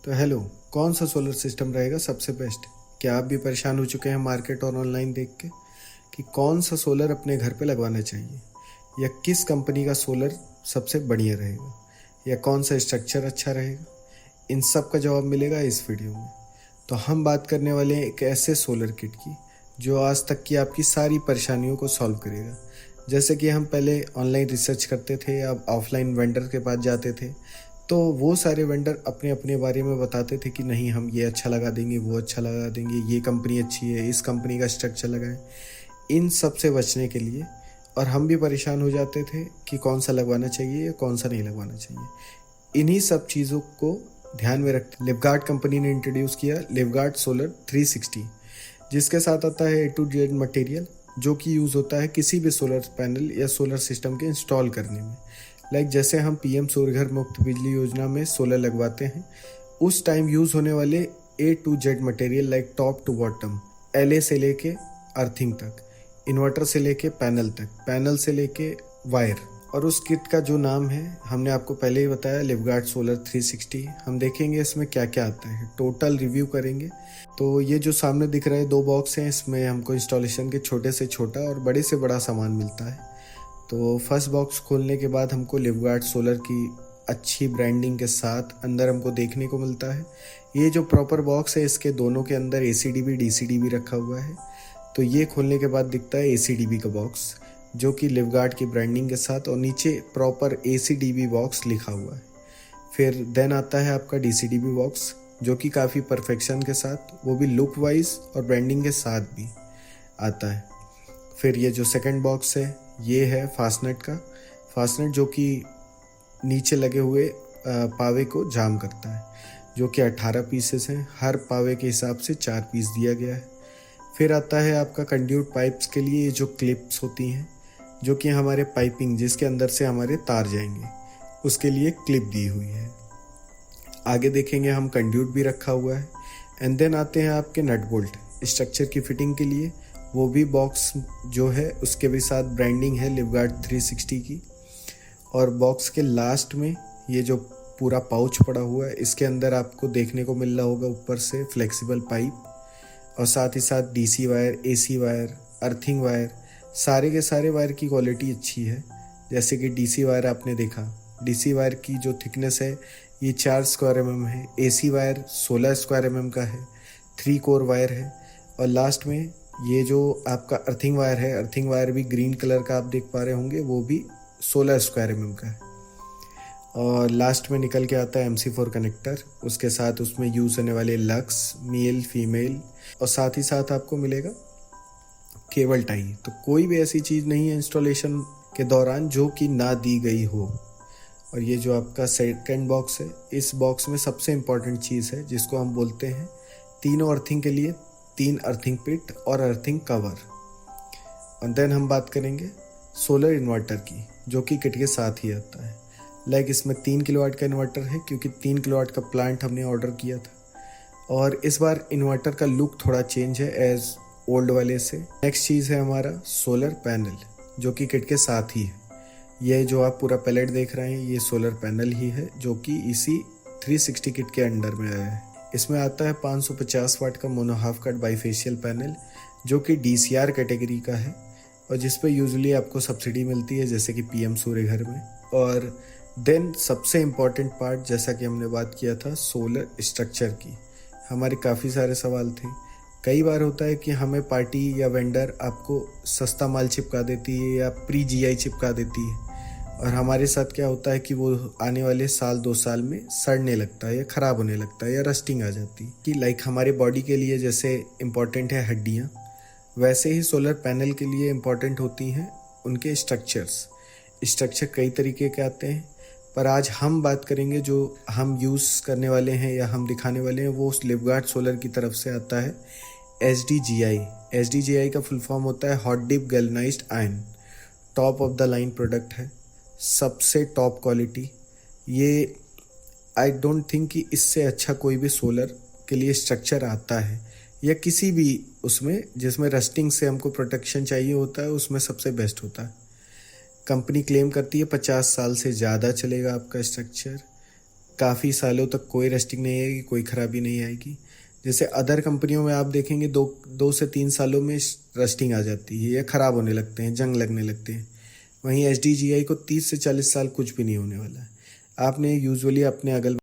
तो हेलो, कौन सा सोलर सिस्टम रहेगा सबसे बेस्ट? क्या आप भी परेशान हो चुके हैं मार्केट और ऑनलाइन देख के कि कौन सा सोलर अपने घर पे लगवाना चाहिए, या किस कंपनी का सोलर सबसे बढ़िया रहेगा, या कौन सा स्ट्रक्चर अच्छा रहेगा? इन सब का जवाब मिलेगा इस वीडियो में। तो हम बात करने वाले हैं एक ऐसे सोलर किट की जो आज तक की आपकी सारी परेशानियों को सॉल्व करेगा। जैसे कि हम पहले ऑनलाइन रिसर्च करते थे या ऑफलाइन वेंडर के पास जाते थे, तो वो सारे वेंडर अपने अपने बारे में बताते थे कि नहीं, हम ये अच्छा लगा देंगे, वो अच्छा लगा देंगे, ये कंपनी अच्छी है, इस कंपनी का स्ट्रक्चर लगाएं। इन सब से बचने के लिए, और हम भी परेशान हो जाते थे कि कौन सा लगवाना चाहिए या कौन सा नहीं लगवाना चाहिए। इन्हीं सब चीज़ों को ध्यान में रख लिवगार्ड कंपनी ने इंट्रोड्यूस किया लिवगार्ड सोलर 360, जिसके साथ आता है ए टू जेड मटेरियल जो कि यूज़ होता है किसी भी सोलर पैनल या सोलर सिस्टम के इंस्टॉल करने में। जैसे हम पीएम सूर्य घर मुफ्त बिजली योजना में सोलर लगवाते हैं, उस टाइम यूज़ होने वाले A to Z material like top to bottom, LA से लेके अर्थिंग तक, इन्वर्टर से लेके पैनल तक, पैनल से लेके वायर। और उस किट का जो नाम है हमने आपको पहले ही बताया, लिवगार्ड सोलर 360। हम देखेंगे इसमें क्या क्या आता है, टोटल रिव्यू करेंगे। तो ये जो सामने दिख रहे हैं 2 बॉक्स हैं, इसमें हमको इंस्टॉलेशन के छोटे से छोटा और बड़े से बड़ा सामान मिलता है। तो फर्स्ट बॉक्स खोलने के बाद हमको लिवगार्ड सोलर की अच्छी ब्रांडिंग के साथ अंदर हमको देखने को मिलता है। ये जो प्रॉपर बॉक्स है, इसके दोनों के अंदर ACDB DCDB रखा हुआ है। तो ये खोलने के बाद दिखता है ACDB का बॉक्स, जो कि लिवगार्ड की ब्रांडिंग के साथ, और नीचे प्रॉपर ACDB बॉक्स लिखा हुआ है। फिर देन आता है आपका DCDB बॉक्स, जो कि काफ़ी परफेक्शन के साथ, वो भी लुक वाइज और ब्रांडिंग के साथ भी आता है। फिर ये जो सेकंड बॉक्स है, ये है फास्टनेट का, फास्टनेट जो कि नीचे लगे हुए पावे को जाम करता है, जो कि 18 पीसेस हैं। हर पावे के हिसाब से 4 पीस दिया गया है। फिर आता है आपका कंड्यूट पाइप्स के लिए ये जो क्लिप्स होती हैं, जो कि हमारे पाइपिंग जिसके अंदर से हमारे तार जाएंगे, उसके लिए क्लिप दी हुई है। आगे देखेंगे हम कंड्यूट भी रखा हुआ है। एंड देन आते हैं आपके नट बोल्ट स्ट्रक्चर की फिटिंग के लिए, वो भी बॉक्स जो है उसके भी साथ ब्रांडिंग है लिवगार्ड 360 की। और बॉक्स के लास्ट में ये जो पूरा पाउच पड़ा हुआ है, इसके अंदर आपको देखने को मिल रहा होगा ऊपर से फ्लेक्सिबल पाइप, और साथ ही साथ DC wire, AC wire, earthing wire, सारे के सारे वायर की क्वालिटी अच्छी है। जैसे कि DC वायर आपने देखा, DC वायर की जो थिकनेस है ये 4 स्क्वायर mm है, AC वायर 16 स्क्वायर mm का है, 3 कोर वायर है। और लास्ट में ये जो आपका अर्थिंग वायर है, अर्थिंग वायर भी ग्रीन कलर का आप देख पा रहे होंगे, वो भी 16 स्क्वायर mm का है। और लास्ट में निकल के आता है MC4 कनेक्टर, उसके साथ उसमें यूज़ होने वाले लक्स, मेल, फीमेल, और साथ ही साथ आपको मिलेगा केबल टाई। तो कोई भी ऐसी चीज़ नहीं है इंस्टॉलेशन के दौरान जो कि ना दी गई हो। और ये जो आपका सेकंड बॉक्स है, इस बॉक्स में सबसे इम्पॉर्टेंट चीज़ है जिसको हम बोलते हैं तीनों अर्थिंग के लिए 3 अर्थिंग पिट और अर्थिंग कवर। और देन हम बात करेंगे सोलर इन्वर्टर की, जो कि किट के साथ ही आता है। इसमें 3 किलोवाट का इन्वर्टर है, क्योंकि 3 किलोवाट का प्लांट हमने ऑर्डर किया था। और इस बार इन्वर्टर का लुक थोड़ा चेंज है एज ओल्ड वाले से। नेक्स्ट चीज़ है हमारा सोलर पैनल, जो कि किट के साथ ही है। ये जो आप पूरा पैलेट देख रहे हैं, ये सोलर पैनल ही है, जो कि इसी 360 किट के अंडर में आया है। इसमें आता है 550 वाट का mono half cut bifacial panel, जो कि DCR कैटेगरी का है, और जिस पे यूजुअली आपको सब्सिडी मिलती है, जैसे कि PM सूर्य घर में। और देन सबसे इम्पॉर्टेंट पार्ट, जैसा कि हमने बात किया था सोलर स्ट्रक्चर की, हमारे काफ़ी सारे सवाल थे। कई बार होता है कि हमें पार्टी या वेंडर आपको सस्ता माल चिपका देती है या प्री GI चिपका देती है, और हमारे साथ क्या होता है कि वो आने वाले 1-2 साल में सड़ने लगता है या ख़राब होने लगता है या रस्टिंग आ जाती है। कि हमारे बॉडी के लिए जैसे इम्पॉर्टेंट है हड्डियाँ, वैसे ही सोलर पैनल के लिए इम्पॉर्टेंट होती हैं उनके स्ट्रक्चर्स। स्ट्रक्चर कई तरीके के आते हैं, पर आज हम बात करेंगे जो हम यूज़ करने वाले हैं या हम दिखाने वाले हैं, वो उस लिवगार्ड सोलर की तरफ से आता है SDGI। SDGI का फुल फॉर्म होता है hot dip galvanised iron. Top of the line product है, सबसे टॉप क्वालिटी। ये आई डोंट थिंक कि इससे अच्छा कोई भी सोलर के लिए स्ट्रक्चर आता है, या किसी भी उसमें जिसमें रस्टिंग से हमको प्रोटेक्शन चाहिए होता है, उसमें सबसे बेस्ट होता है। कंपनी क्लेम करती है 50 साल से ज़्यादा चलेगा आपका स्ट्रक्चर। काफ़ी सालों तक कोई रस्टिंग नहीं आएगी, कोई ख़राबी नहीं आएगी। जैसे अदर कंपनियों में आप देखेंगे 2 से 3 सालों में रस्टिंग आ जाती है या ख़राब होने लगते हैं, जंग लगने लगते हैं। वहीं HDGI को 30 से 40 साल कुछ भी नहीं होने वाला है। आपने यूजुअली अपने अगल